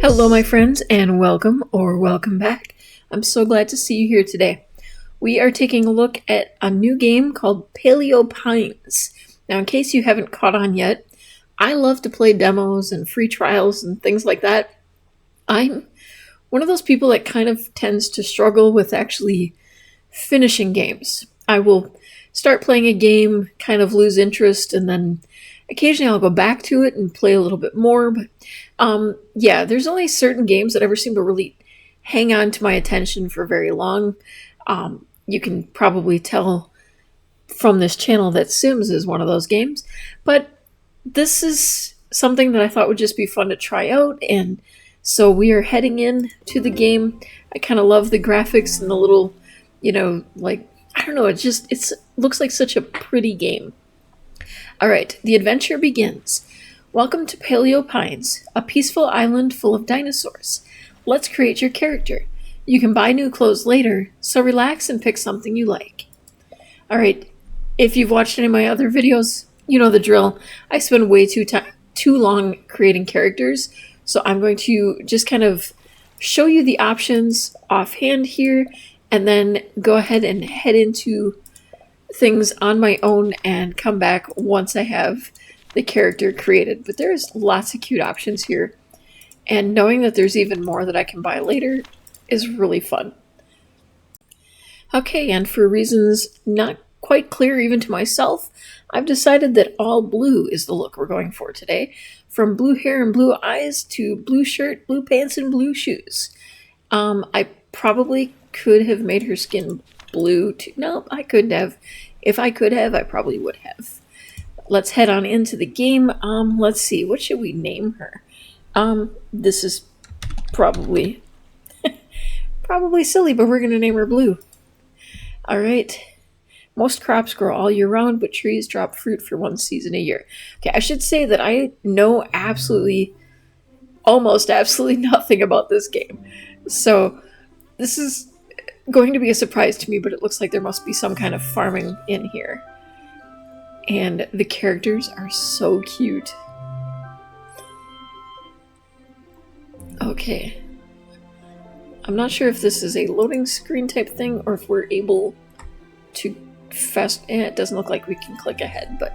Hello, my friends, and welcome or welcome back. I'm so glad to see you here today. We are taking a look at a new game called Paleo Pines. Now, in case you haven't caught on yet, I love to play demos and free trials and things like that. I'm one of those people that kind of tends to struggle with actually finishing games. I will start playing a game, kind of lose interest, and then occasionally I'll go back to it and play a little bit more. But yeah, there's only certain games that ever seem to really hang on to my attention for very long. You can probably tell from this channel that Sims is one of those games, but this is something that I thought would just be fun to try out, and so we are heading in to the game. I kind of love the graphics and the little, like, I don't know, it looks like such a pretty game. All right, the adventure begins. Welcome to Paleo Pines, a peaceful island full of dinosaurs. Let's create your character. You can buy new clothes later, so relax and pick something you like. All right, if you've watched any of my other videos, you know the drill. I spend way too long creating characters, so I'm going to just kind of show you the options offhand here, and then go ahead and head into things on my own and come back once I have the character created. But there's lots of cute options here, and knowing that there's even more that I can buy later is really fun. Okay, and for reasons not quite clear even to myself, I've decided that all blue is the look we're going for today. From blue hair and blue eyes to blue shirt, blue pants, and blue shoes. I probably could have made her skin blue too. No, I couldn't have. If I could have, I probably would have. Let's head on into the game. Let's see, what should we name her? This is probably silly, but we're gonna name her Blue. All right. Most crops grow all year round, but trees drop fruit for one season a year. Okay, I should say that I know almost absolutely nothing about this game. So this is going to be a surprise to me, but it looks like there must be some kind of farming in here. And the characters are so cute. Okay. I'm not sure if this is a loading screen type thing or if we're able to it doesn't look like we can click ahead, but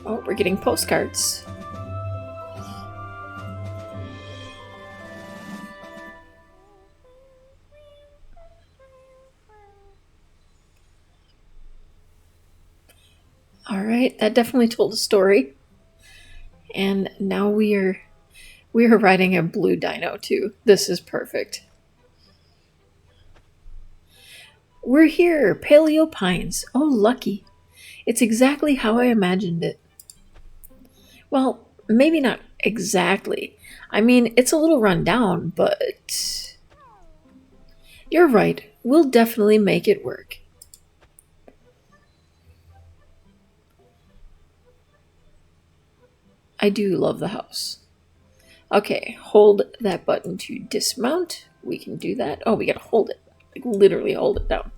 oh, we're getting postcards. All right, that definitely told a story. And now we are riding a blue dino too. This is perfect. We're here, Paleo Pines. Oh, lucky. It's exactly how I imagined it. Well, maybe not exactly. I mean, it's a little run down, but you're right. We'll definitely make it work. I do love the house. Okay, hold that button to dismount. We can do that. Oh, we gotta hold it. Like, literally hold it down.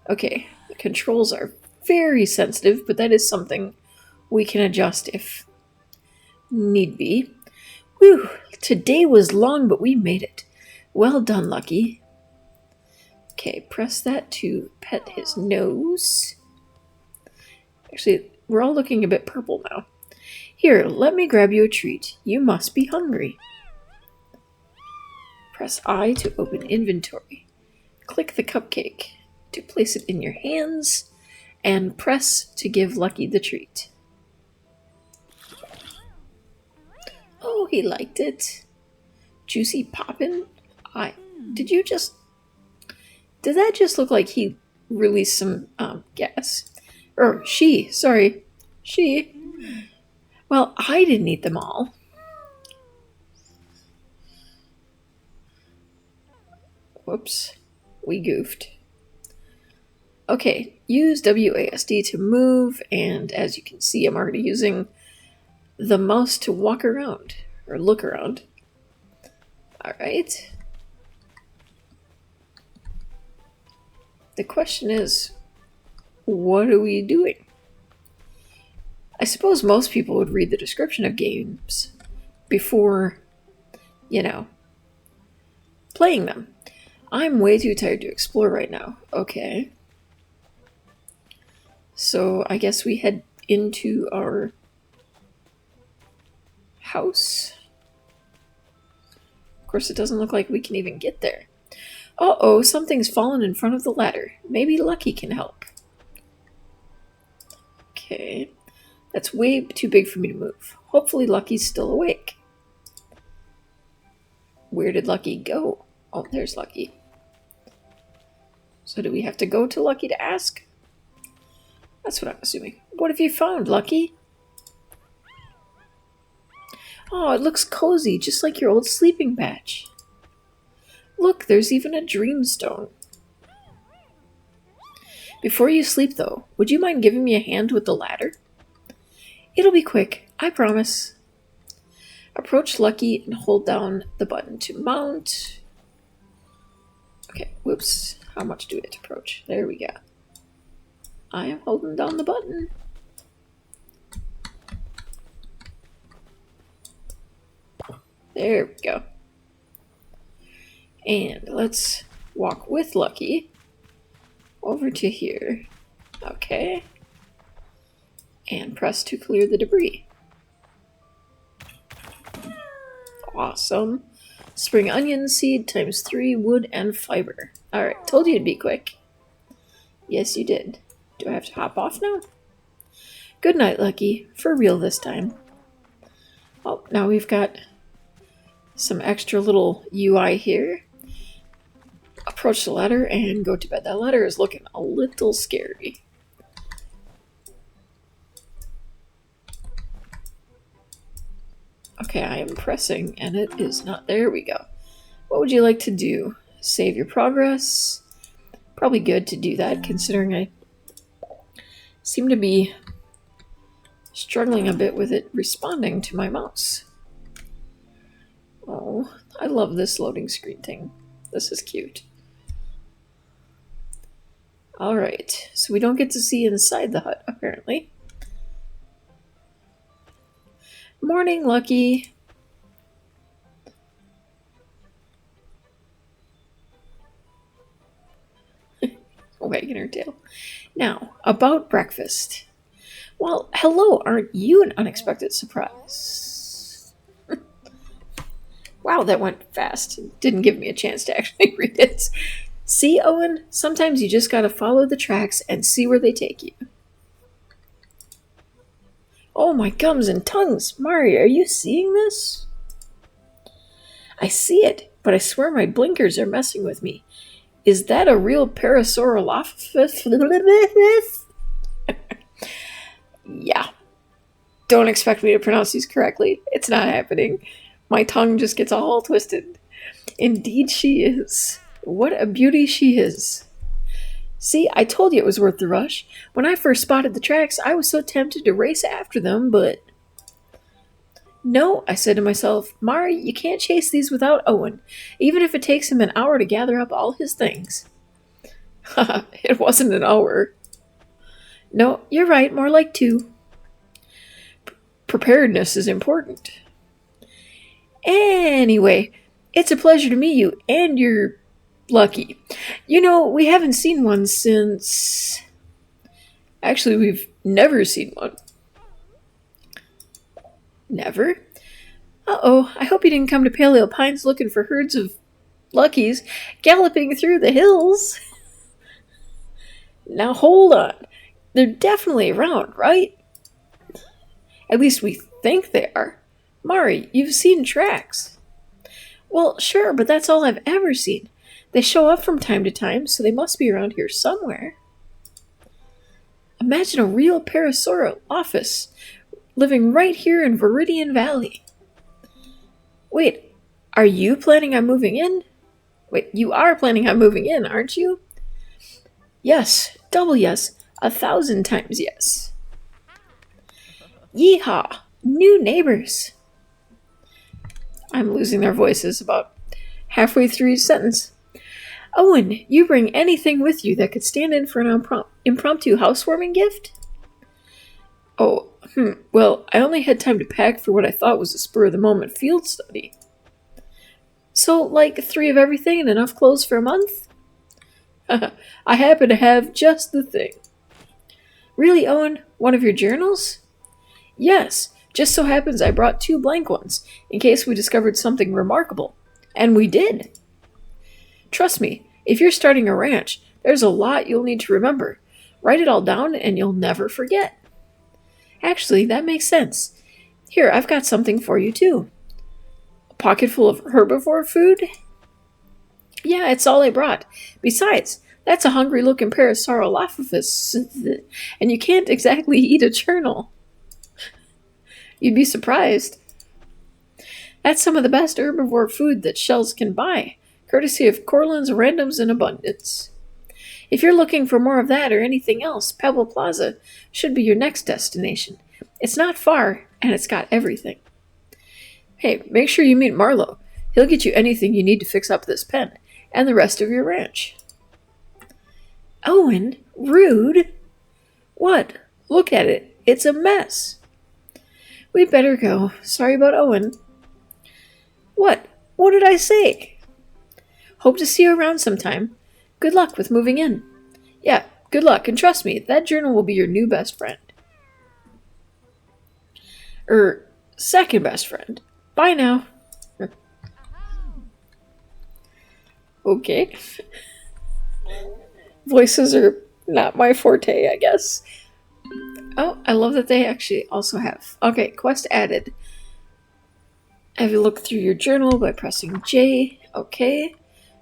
Okay, the controls are very sensitive, but that is something we can adjust if need be. Whew, today was long, but we made it. Well done, Lucky. Okay, press that to pet his nose. Actually, we're all looking a bit purple now. Here, let me grab you a treat. You must be hungry. Press I to open inventory. Click the cupcake to place it in your hands, and press to give Lucky the treat. Oh, he liked it. Juicy poppin'? Did that just look like he released some gas? Or she. Well, I didn't eat them all. Whoops. We goofed. Okay, use WASD to move, and as you can see, I'm already using the mouse to walk around, or look around. Alright. The question is, what are we doing? I suppose most people would read the description of games before, playing them. I'm way too tired to explore right now. Okay. So I guess we head into our house. Of course, it doesn't look like we can even get there. Uh-oh, something's fallen in front of the ladder. Maybe Lucky can help. Okay. That's way too big for me to move. Hopefully Lucky's still awake. Where did Lucky go? Oh, there's Lucky. So do we have to go to Lucky to ask? That's what I'm assuming. What have you found, Lucky? Oh, it looks cozy, just like your old sleeping patch. Look, there's even a dreamstone. Before you sleep, though, would you mind giving me a hand with the ladder? It'll be quick, I promise. Approach Lucky and hold down the button to mount. Okay, whoops. How much do we have to approach? There we go. I am holding down the button. There we go. And let's walk with Lucky over to here. Okay. And press to clear the debris. Awesome. Spring onion seed times 3 wood and fiber. Alright, told you it'd be quick. Yes, you did. Do I have to hop off now? Good night, Lucky. For real this time. Oh, now we've got some extra little UI here. Approach the ladder and go to bed. That ladder is looking a little scary. Okay, I am pressing and it is not. There we go. What would you like to do? Save your progress? Probably good to do that considering I seem to be struggling a bit with it responding to my mouse. Oh, I love this loading screen thing. This is cute. Alright, so we don't get to see inside the hut, apparently. Morning, Lucky. Wagging her tail. Now, about breakfast. Well, hello, aren't you an unexpected surprise? Wow, that went fast. Didn't give me a chance to actually read it. See, Owen? Sometimes you just gotta follow the tracks and see where they take you. Oh, my gums and tongues! Mari, are you seeing this? I see it, but I swear my blinkers are messing with me. Is that a real Parasaurolophus? Yeah. Don't expect me to pronounce these correctly. It's not happening. My tongue just gets all twisted. Indeed she is. What a beauty she is. See, I told you it was worth the rush. When I first spotted the tracks, I was so tempted to race after them, but... No, I said to myself, Mari, you can't chase these without Owen, even if it takes him an hour to gather up all his things. Haha, it wasn't an hour. No, you're right, more like 2. Preparedness is important. Anyway, it's a pleasure to meet you, and you're lucky. You know, we haven't seen one since... Actually, we've never seen one. Never? Uh-oh, I hope you didn't come to Paleo Pines looking for herds of Luckies galloping through the hills. Now hold on. They're definitely around, right? At least we think they are. Mari, you've seen tracks. Well, sure, but that's all I've ever seen. They show up from time to time, so they must be around here somewhere. Imagine a real Parasaurolophus living right here in Viridian Valley. Wait, are you planning on moving in? Wait, you are planning on moving in, aren't you? Yes, double yes, 1,000 times yes. Yeehaw! New neighbors. I'm losing their voices about halfway through each sentence. Owen, you bring anything with you that could stand in for an impromptu housewarming gift? Oh, well, I only had time to pack for what I thought was a spur-of-the-moment field study. So, like 3 of everything and enough clothes for a month? I happen to have just the thing. Really, Owen? One of your journals? Yes, just so happens I brought 2 blank ones, in case we discovered something remarkable. And we did. Trust me, if you're starting a ranch, there's a lot you'll need to remember. Write it all down and you'll never forget. Actually, that makes sense. Here, I've got something for you too. A pocket full of herbivore food? Yeah, it's all I brought. Besides, that's a hungry-looking pair of Saurolophus, and you can't exactly eat a journal. You'd be surprised. That's some of the best herbivore food that shells can buy, courtesy of Corlin's Randoms in Abundance. If you're looking for more of that or anything else, Pebble Plaza should be your next destination. It's not far, and it's got everything. Hey, make sure you meet Marlowe. He'll get you anything you need to fix up this pen, and the rest of your ranch. Owen, rude. What? Look at it. It's a mess. We'd better go. Sorry about Owen. What? What did I say? Hope to see you around sometime. Good luck with moving in. Yeah, good luck, and trust me, that journal will be your new best friend. Second best friend. Bye now. Okay. Voices are not my forte, I guess. Oh, I love that they actually also have. Okay, quest added. Have you look through your journal by pressing J. Okay.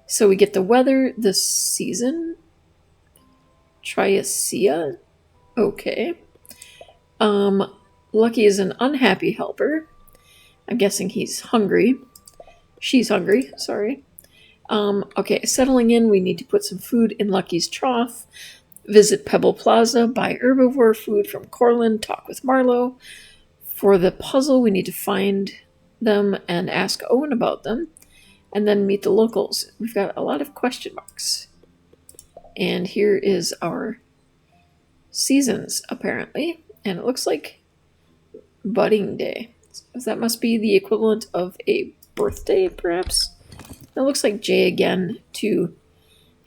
So we get the weather, the season. Triasia. Okay. Lucky is an unhappy helper. I'm guessing he's hungry. She's hungry, sorry. Okay, settling in, we need to put some food in Lucky's trough. Visit Pebble Plaza, buy herbivore food from Corlin, talk with Marlowe. For the puzzle, we need to find them and ask Owen about them. And then meet the locals. We've got a lot of question marks. And here is our seasons, apparently. And it looks like budding day. So that must be the equivalent of a birthday, perhaps? It looks like J again to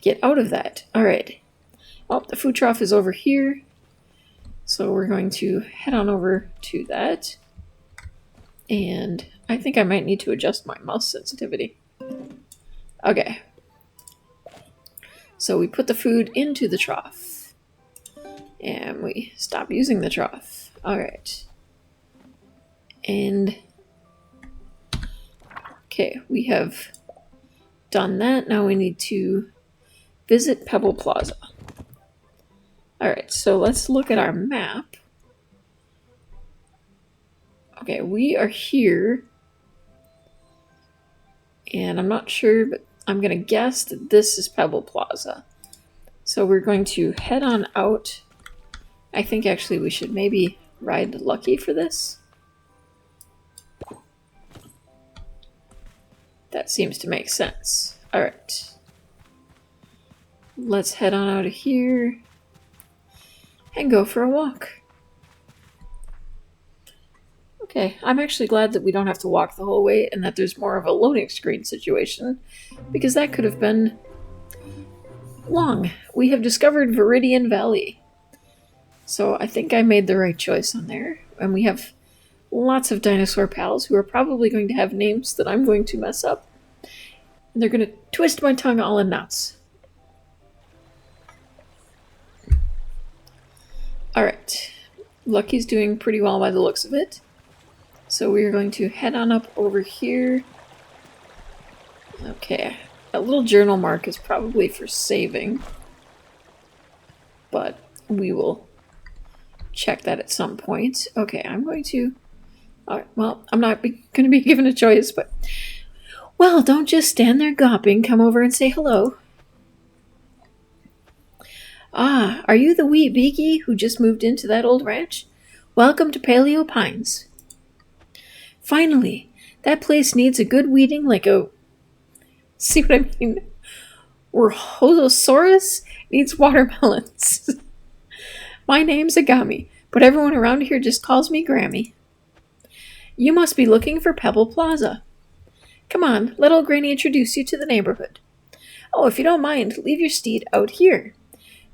get out of that. Alright. Well, the food trough is over here. So we're going to head on over to that. And I think I might need to adjust my mouse sensitivity. Okay. So we put the food into the trough. And we stop using the trough. Alright. And okay, we have done that. Now we need to visit Pebble Plaza. Alright, so let's look at our map. Okay, we are here. And I'm not sure, but I'm going to guess that this is Pebble Plaza. So we're going to head on out. I think actually we should maybe ride Lucky for this. That seems to make sense. Alright. Let's head on out of here and go for a walk. Okay, I'm actually glad that we don't have to walk the whole way and that there's more of a loading screen situation, because that could have been long. We have discovered Viridian Valley. So I think I made the right choice on there. And we have lots of dinosaur pals who are probably going to have names that I'm going to mess up. And they're going to twist my tongue all in knots. Alright. Lucky's doing pretty well by the looks of it. So we are going to head on up over here. Okay. That little journal mark is probably for saving. But we will check that at some point. Okay, I'm going to... Alright, well, I'm not going to be given a choice, but... Well, don't just stand there gawping. Come over and say hello. Ah, are you the wee beaky who just moved into that old ranch? Welcome to Paleo Pines. Finally! That place needs a good weeding like a... See what I mean? Rhodosaurus needs watermelons. My name's Agami, but everyone around here just calls me Grammy. You must be looking for Pebble Plaza. Come on, let old Granny introduce you to the neighborhood. Oh, if you don't mind, leave your steed out here.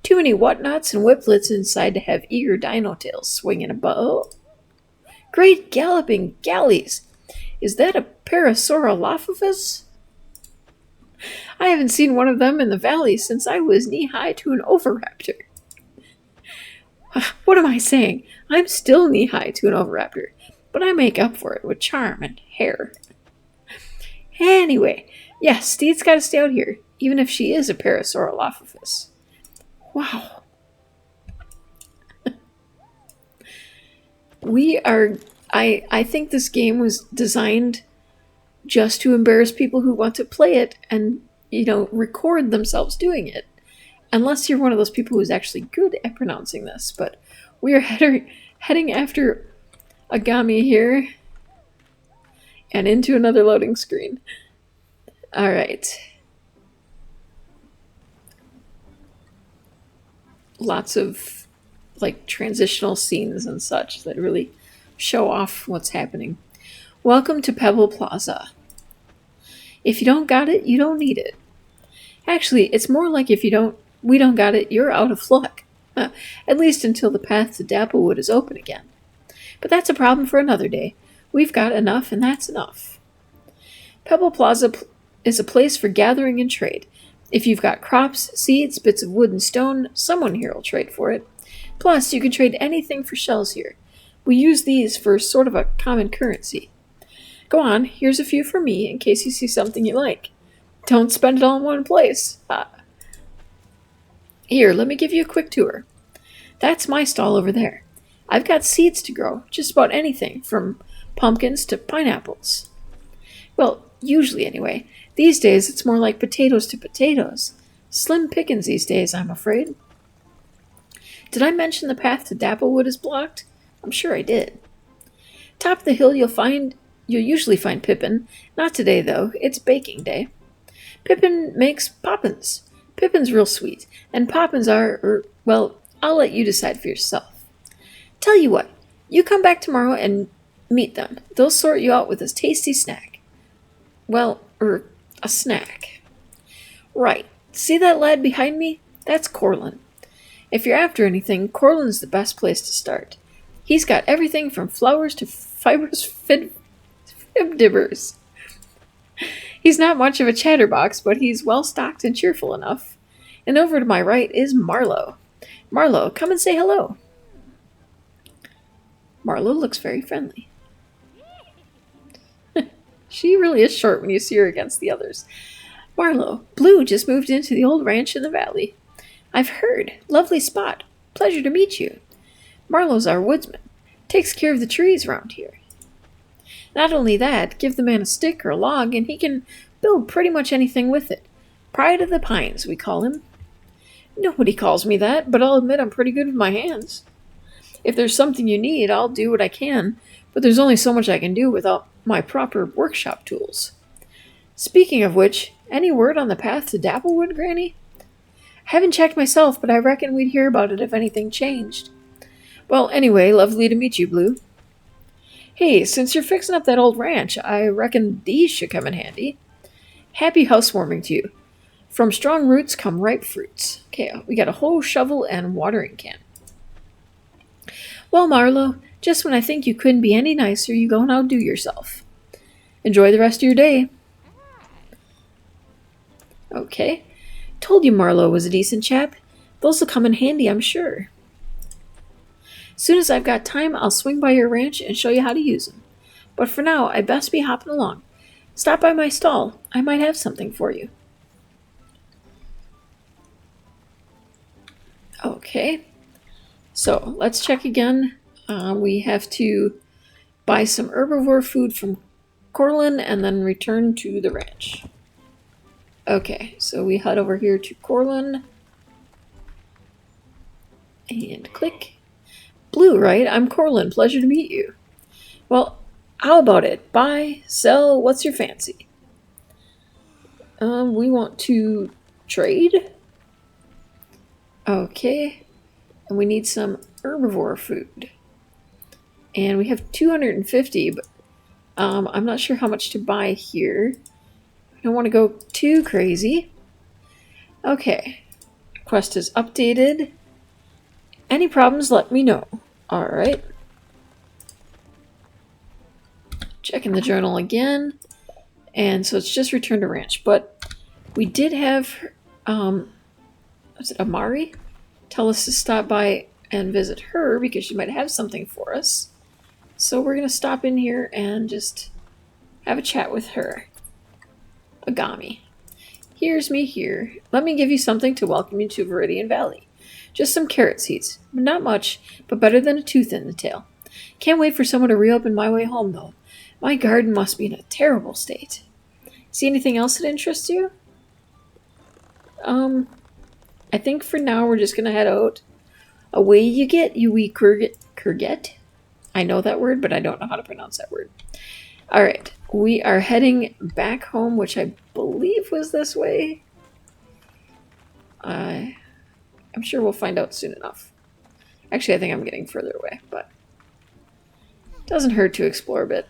Too many whatnots and whiplets inside to have eager dino tails swinging above. Great galloping galleys! Is that a Parasaurolophus? I haven't seen one of them in the valley since I was knee-high to an oviraptor. What am I saying? I'm still knee-high to an oviraptor, but I make up for it with charm and hair. Anyway, yes, Steed's gotta stay out here, even if she is a Parasaurolophus. Wow. I think this game was designed just to embarrass people who want to play it and, record themselves doing it. Unless you're one of those people who's actually good at pronouncing this. But we are heading after Agami here and into another loading screen. All right. Lots of transitional scenes and such that really show off what's happening. Welcome to Pebble Plaza. If you don't got it, you don't need it. Actually, it's more like if we don't got it, you're out of luck. At least until the path to Dapplewood is open again. But that's a problem for another day. We've got enough, and that's enough. Pebble Plaza is a place for gathering and trade. If you've got crops, seeds, bits of wood and stone, someone here will trade for it. Plus, you can trade anything for shells here. We use these for sort of a common currency. Go on, here's a few for me in case you see something you like. Don't spend it all in one place. Here, let me give you a quick tour. That's my stall over there. I've got seeds to grow, just about anything, from pumpkins to pineapples. Well, usually anyway. These days, it's more like potatoes to potatoes. Slim pickings these days, I'm afraid. Did I mention the path to Dapplewood is blocked? I'm sure I did. Top of the hill, you'll usually find Pippin. Not today, though. It's baking day. Pippin makes poppins. Pippin's real sweet, and poppins are, well, I'll let you decide for yourself. Tell you what, you come back tomorrow and meet them. They'll sort you out with a tasty snack. Well, a snack. Right. See that lad behind me? That's Corlin. If you're after anything, Corlin's the best place to start. He's got everything from flowers to fibrous fibdibbers. He's not much of a chatterbox, but he's well-stocked and cheerful enough. And over to my right is Marlowe. Marlowe, come and say hello. Marlowe looks very friendly. She really is short when you see her against the others. Marlowe, Blue just moved into the old ranch in the valley. I've heard. Lovely spot. Pleasure to meet you. Marlowe's our woodsman. Takes care of the trees around here. Not only that, give the man a stick or a log and he can build pretty much anything with it. Pride of the Pines, we call him. Nobody calls me that, but I'll admit I'm pretty good with my hands. If there's something you need, I'll do what I can, but there's only so much I can do without my proper workshop tools. Speaking of which, any word on the path to Dapplewood, Granny? Haven't checked myself, but I reckon we'd hear about it if anything changed. Well, anyway, lovely to meet you, Blue. Hey, since you're fixing up that old ranch, I reckon these should come in handy. Happy housewarming to you. From strong roots come ripe fruits. Okay, we got a whole shovel and watering can. Well, Marlowe, just when I think you couldn't be any nicer, you go and outdo yourself. Enjoy the rest of your day. Okay. Told you Marlowe was a decent chap. Those'll come in handy, I'm sure. Soon as I've got time, I'll swing by your ranch and show you how to use them. But for now, I best be hopping along. Stop by my stall. I might have something for you. Okay. So, let's check again. We have to buy some herbivore food from Corlin and then return to the ranch. Okay, so we head over here to Corlin. And click. Blue, right? I'm Corlin. Pleasure to meet you. Well, How about it? Buy, sell, what's your fancy? We want to trade. Okay. And we need some herbivore food. And we have 250, but I'm not sure how much to buy here. I don't want to go too crazy. Okay. Quest is updated. Any problems, let me know. Alright. Checking the journal again. And so it's just returned to ranch. But we did have, was it Amari? Tell us to stop by and visit her because she might have something for us. So we're going to stop in here and just have a chat with her. Agami. Here's me here. Let me give you something to welcome you to Viridian Valley. Just some carrot seeds. Not much, but better than a tooth in the tail. Can't wait for someone to reopen my way home, though. My garden must be in a terrible state. See anything else that interests you? I think for now we're just going to head out. Away you get, you wee Kurget. I know that word, but I don't know how to pronounce that word. Alright, we are heading back home, which I believe was this way. I'm sure we'll find out soon enough. Actually, I think I'm getting further away, but it doesn't hurt to explore a bit.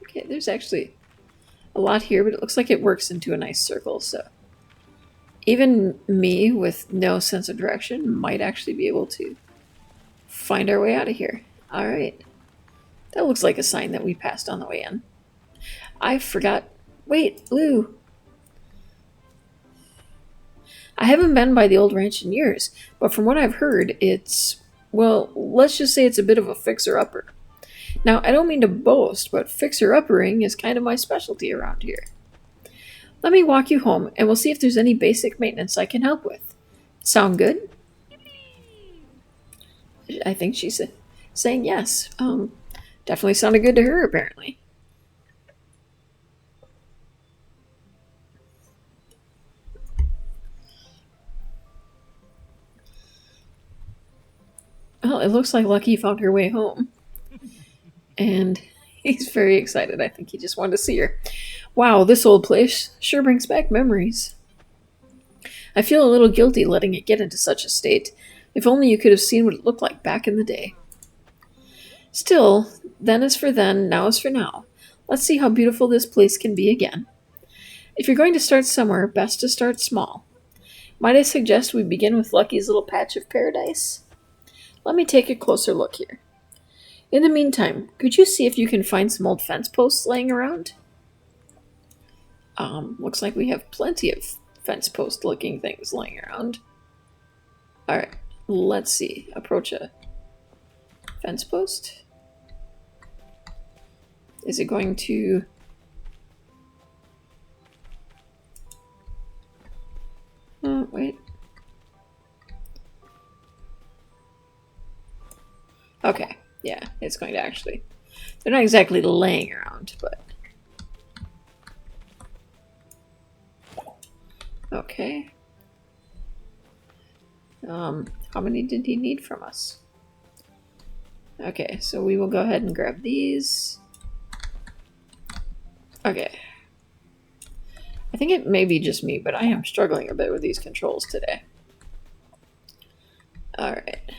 Okay, there's actually a lot here, but it looks like it works into a nice circle, so even me with no sense of direction might actually be able to find our way out of here. Alright. That looks like a sign that we passed on the way in. I forgot. Wait, Lou. I haven't been by the old ranch in years, but from what I've heard, it's, well, let's just say it's a bit of a fixer-upper. Now, I don't mean to boast, but fixer-uppering is kind of my specialty around here. Let me walk you home, and we'll see if there's any basic maintenance I can help with. Sound good? I think she's saying yes. Definitely sounded good to her, apparently. Well, it looks like Lucky found her way home. And he's very excited. I think he just wanted to see her. Wow, this old place sure brings back memories. I feel a little guilty letting it get into such a state. If only you could have seen what it looked like back in the day. Still, then is for then, now is for now. Let's see how beautiful this place can be again. If you're going to start somewhere, best to start small. Might I suggest we begin with Lucky's little patch of paradise? Let me take a closer look here. In the meantime, could you see if you can find some old fence posts laying around? Looks like we have plenty of fence post looking things laying around. Alright, let's see. Approach a fence post. Is it going to... Oh, wait. Okay, yeah, it's going to actually... They're not exactly laying around, but... Okay. How many did he need from us? Okay, so we will go ahead and grab these. Okay. I think it may be just me, but I am struggling a bit with these controls today. Alright.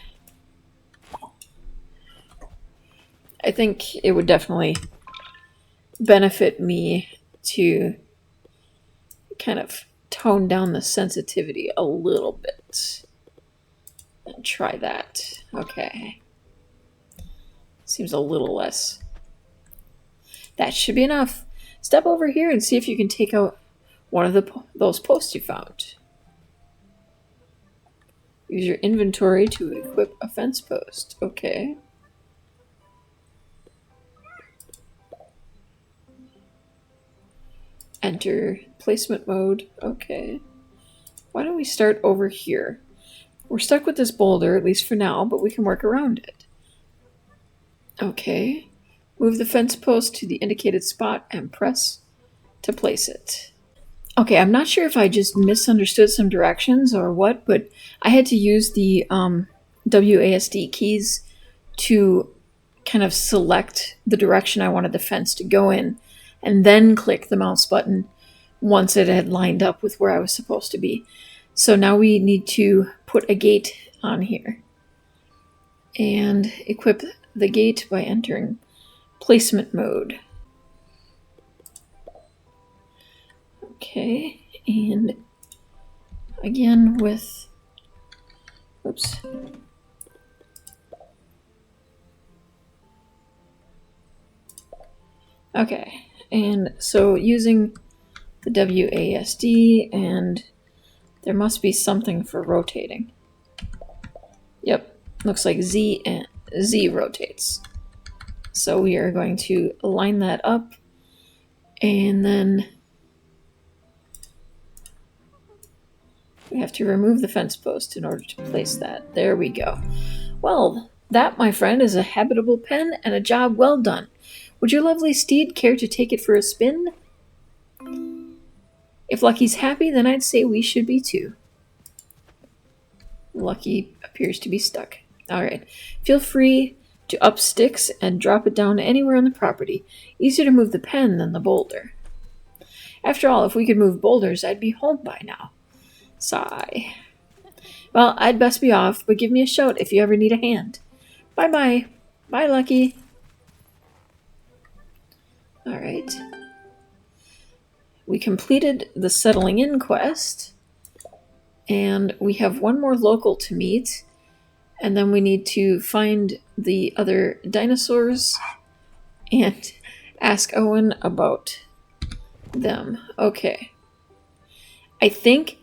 I think it would definitely benefit me to kind of tone down the sensitivity a little bit. And try that. Okay. Seems a little less. That should be enough. Step over here and see if you can take out one of those posts you found. Use your inventory to equip a fence post. Okay. Enter placement mode. Okay. Why don't we start over here? We're stuck with this boulder, at least for now, but we can work around it. Okay. Move the fence post to the indicated spot and press to place it. Okay, I'm not sure if I just misunderstood some directions or what, but I had to use the WASD keys to kind of select the direction I wanted the fence to go in, and then click the mouse button once it had lined up with where I was supposed to be. So now we need to put a gate on here and equip the gate by entering placement mode. Okay, and again with, oops. Okay, and so using the WASD, and there must be something for rotating. Yep, looks like Z and Z rotates. So we are going to line that up, and then we have to remove the fence post in order to place that. There we go. Well, that, my friend, is a habitable pen and a job well done. Would your lovely steed care to take it for a spin? If Lucky's happy, then I'd say we should be too. Lucky appears to be stuck. Alright, feel free to up sticks and drop it down anywhere on the property. Easier to move the pen than the boulder. After all, if we could move boulders, I'd be home by now. Sigh. Well, I'd best be off, but give me a shout if you ever need a hand. Bye-bye. Bye, Lucky. Alright. We completed the settling in quest, and we have one more local to meet, and then we need to find the other dinosaurs and ask Owen about them. Okay. I think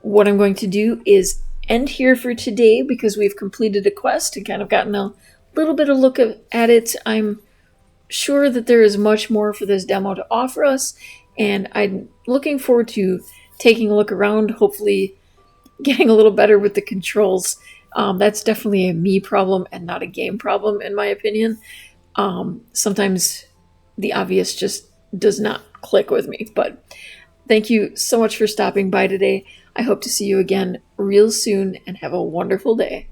what I'm going to do is end here for today because we've completed a quest and kind of gotten a little bit of look at it. I'm sure that there is much more for this demo to offer us, and I'm looking forward to taking a look around, hopefully getting a little better with the controls. That's definitely a me problem and not a game problem, in my opinion. Sometimes the obvious just does not click with me, but thank you so much for stopping by today. I hope to see you again real soon, and have a wonderful day.